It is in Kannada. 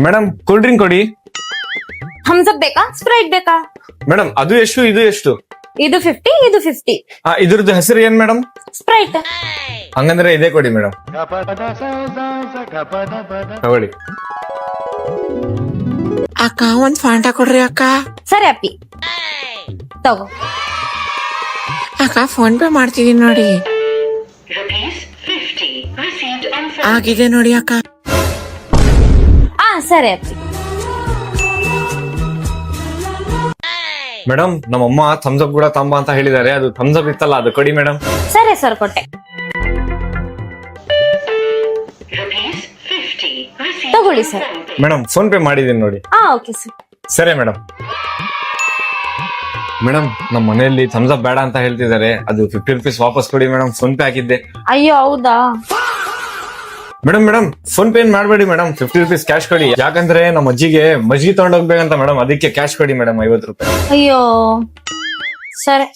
ಮೇಡಮ್ ಕೂಲ್ ಡ್ರಿಂಕ್ ಕೊಡಿ. ಥಮ್ಸಪ್ ಬೇಕಾ ಸ್ಪ್ರೈಟ್ ಬೇಕಾ? ಮೇಡಮ್ ಅದು ಎಷ್ಟು ಇದು ಎಷ್ಟು? ಇದು 50 ಇದು 50. ಇದ್ರದ್ದು ಹೆಸರು ಏನ್ ಮೇಡಮ್? ಸ್ಪ್ರೈಟ್. ಹಂಗಂದ್ರೆ ಇದೇ ಕೊಡಿ ಮೇಡಮ್. ತಗೊಳ್ಳಿ. ಅಕ್ಕ ಒಂದ್ ಫಾಂಟಾ ಕೊಡ್ರಿ ಅಕ್ಕ. ಸರಿ ಅಪ್ಪಿ ತಗೋ. ಅಕ್ಕ ಫೋನ್ ಪೇ ಮಾಡ್ತಿದೀನಿ ನೋಡಿ. ಆಗಿದೆ ನೋಡಿ ಅಕ್ಕ. ಸರಿ ಅಪ್ಪಿ. ಮೇಡಮ್ ನಮ್ಮಮ್ಮ ಥಮ್ಸ್ ಅಪ್ ಕೂಡ ತಂಬ ಅಂತ ಹೇಳಿದ್ದಾರೆ. ಅದು ಥಮ್ಸ್ ಅಪ್ ಇತ್ತಲ್ಲ ಅದು ಕೊಡಿ ಮೇಡಮ್. ಸರಿ ಸರ್ ಕೊಟ್ಟೆ. ತಗೊಳ್ಳಿ ಸರ್. ಮೇಡಮ್ ಫೋನ್ ಪೇ ಮಾಡಿದೀನಿ ನೋಡಿ. Okay sir. ಸರಿ ಮೇಡಮ್. ಮೇಡಮ್ ನಮ್ಮ ಮನೆಯಲ್ಲಿ ಥಮ್ಸ್ ಅಪ್ ಬೇಡ ಅಂತ ಹೇಳ್ತಿದ್ದಾರೆ. ಅದು 50 ರುಪೀಸ್ ವಾಪಸ್ ಕೊಡಿ ಮೇಡಮ್. ಫೋನ್ ಪೇ ಹಾಕಿದ್ದೆ. ಅಯ್ಯೋ ಹೌದಾ? ಮೇಡಮ್ ಫೋನ್ ಪೇ ಏನ್ ಮಾಡ್ಬೇಡಿ ಮೇಡಮ್. 50 ರುಪೀಸ್ ಕ್ಯಾಶ್ ಕೊಡಿ. ಯಾಕಂದ್ರೆ ನಮ್ಮ ಅಜ್ಜಿಗೆ ಮಜ್ಜಿಗೆ ತಗೊಂಡೋಗ್ಬೇಕಂತ ಮೇಡಮ್. ಅದಕ್ಕೆ ಕ್ಯಾಶ್ ಕೊಡಿ ಮೇಡಮ್ 50 ರೂಪಾಯಿ. ಅಯ್ಯೋ ಸರಿ.